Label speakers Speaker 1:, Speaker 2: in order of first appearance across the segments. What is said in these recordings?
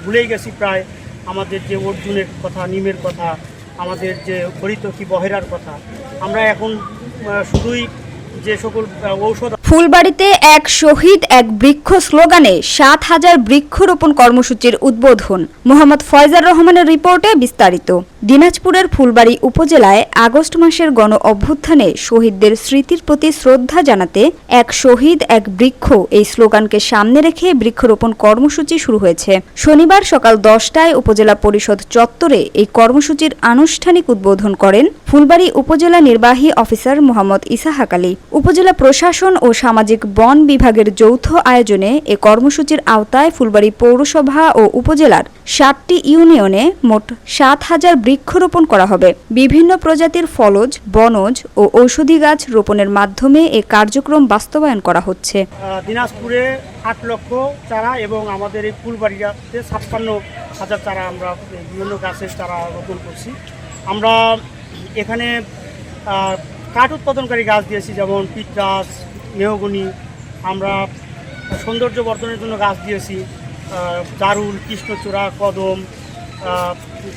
Speaker 1: ভুলেই গেছি প্রায় আমাদের যে অর্জুনের কথা, নিমের কথা, আমাদের যে হরিতকি বহেরার কথা। আমরা এখন শুধুই যে সকল ঔষধ।
Speaker 2: ফুলবাড়িতে এক শহীদ এক বৃক্ষ স্লোগানে ৭,০০০ বৃক্ষরোপণ কর্মসূচির উদ্বোধন। মোহাম্মদ ফয়জার রহমানের রিপোর্টে বিস্তারিত। দিনাজপুরের ফুলবাড়ি উপজেলায় আগস্ট মাসের গণ অভ্যুত্থানে শহীদদের স্মৃতির প্রতি শ্রদ্ধা জানাতে এক শহীদ এক বৃক্ষ এই স্লোগানকে সামনে রেখে বৃক্ষরোপণ কর্মসূচি শুরু হয়েছে। শনিবার সকাল ১০টায় উপজেলা পরিষদ চত্বরে এই কর্মসূচির আনুষ্ঠানিক উদ্বোধন করেন ফুলবাড়ি উপজেলা নির্বাহী অফিসার মোহাম্মদ ইসাহাক আলী। উপজেলা প্রশাসন ও সামাজিক বন বিভাগের যৌথ আয়োজনে এ কর্মসূচির আওতায় ফুলবাড়ি পৌরসভা ও উপজেলার ৭টি ইউনিয়নে মোট ৭,০০০ বৃক্ষরোপণ করা হবে। বিভিন্ন প্রজাতির ফলজ, বনজ ও ঔষধি গাছ রোপণের মাধ্যমে এ কার্যক্রম বাস্তবায়ন করা হচ্ছে।
Speaker 1: দিনাজপুরে ৮ লক্ষ চারা এবং আমাদের এই ফুলবাড়িতে ৫৬,০০০ চারা আমরা বিভিন্ন গাছের চারা রোপণ করছি। আমরা এখানে কাঠ উৎপাদনকারী গাছ দিয়েছি, যেমন পিটগাছ, মেহগনি। আমরা সৌন্দর্য বর্ধনের জন্য গাছ দিয়েছি দারুল, কৃষ্ণচূড়া, কদম।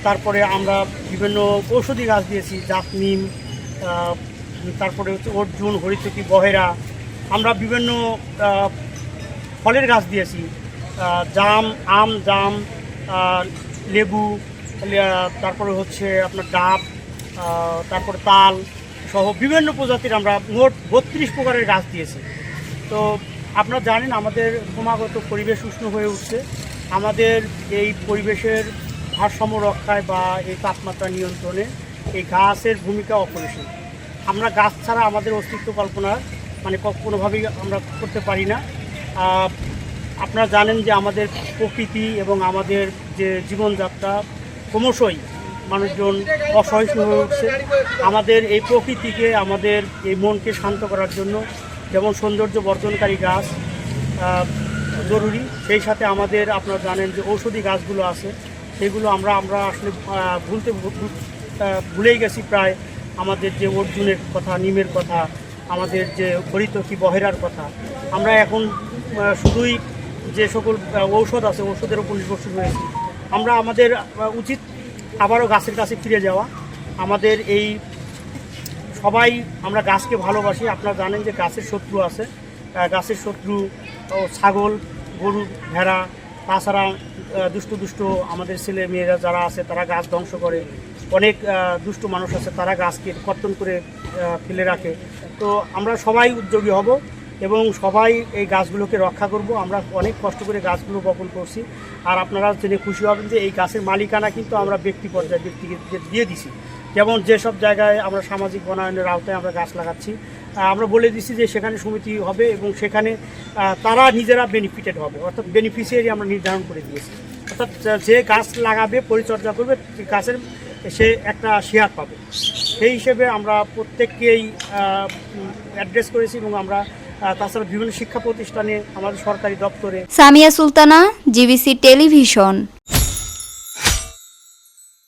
Speaker 1: তারপরে আমরা বিভিন্ন ঔষধি গাছ দিয়েছি, জাতনিম, তারপরে হচ্ছে অর্জুন, হরিতকি, বহেরা। আমরা বিভিন্ন ফলের গাছ দিয়েছি, জাম, জাম, লেবু, তারপরে হচ্ছে আপনার ডাব, তারপরে তাল সহ বিভিন্ন প্রজাতির আমরা মোট ৩২ প্রকারের গাছ দিয়েছি। তো আপনারা জানেন আমাদের ক্রমাগত পরিবেশ উষ্ণ হয়ে উঠছে। আমাদের এই পরিবেশের ভারসাম্য রক্ষায় বা এই তাপমাত্রা নিয়ন্ত্রণে এই গাছের ভূমিকা অপরিসীম। আমরা গাছ ছাড়া আমাদের অস্তিত্ব কল্পনা কোনোভাবেই আমরা করতে পারি না। আপনারা জানেন যে আমাদের প্রকৃতি এবং আমাদের যে জীবনযাত্রা ক্রমশই মানুষজন অসহিষ্ণু হয়ে উঠছে। আমাদের এই প্রকৃতিকে, আমাদের এই মনকে শান্ত করার জন্য যেমন সৌন্দর্য বর্ধনকারী গাছ জরুরি, সেই সাথে আমাদের আপনারা জানেন যে ঔষধি গাছগুলো আছে, সেগুলো আমরা আসলে ভুলেই গেছি প্রায় আমাদের যে অর্জুনের কথা, নিমের কথা, আমাদের যে হরিতকি বহেরার কথা। আমরা এখন শুধুই যে সকল ঔষধ আছে ঔষধের উপর নির্ভরশীল হয়েছি। আমাদের উচিত আবারও গাছের কাছে ফিরে যাওয়া। আমাদের এই সবাই আমরা গাছকে ভালোবাসি। আপনারা জানেন যে গাছের শত্রু আছে, গাছের শত্রু ছাগল, গরু, ভেড়া, তাছাড়া দুষ্ট আমাদের ছেলে মেয়েরা যারা আছে তারা গাছ ধ্বংস করে। অনেক দুষ্ট মানুষ আছে, তারা গাছকে কর্তন করে ফেলে রাখে। তো আমরা সবাই উদ্যোগী হব এবং সবাই এই গাছগুলোকে রক্ষা করব। আমরা অনেক কষ্ট করে গাছগুলো বপন করছি। আর আপনারা জেনে খুশি হবেন যে এই গাছের মালিকানা কিন্তু আমরা ব্যক্তি পর্যায়ে ব্যক্তিকে দিয়ে দিছি। যেমন যেসব জায়গায় আমরা সামাজিক বনায়নের আওতায় আমরা গাছ লাগাচ্ছি, আমরা বলে দিছি যে সেখানে সমিতি হবে এবং সেখানে তারা নিজেরা বেনিফিটেড হবে, অর্থাৎ বেনিফিশিয়ারি আমরা নির্ধারণ করে দিয়েছি। অর্থাৎ যে গাছ লাগাবে, পরিচর্যা করবে, গাছের সে একটা শেয়ার পাবে। সেই হিসেবে আমরা প্রত্যেককেই অ্যাড্রেস করেছি এবং আমরা তাছাড়া বিভিন্ন শিক্ষা প্রতিষ্ঠানে, আমাদের সরকারি দপ্তরে।
Speaker 2: Samia Sultana, GBC television.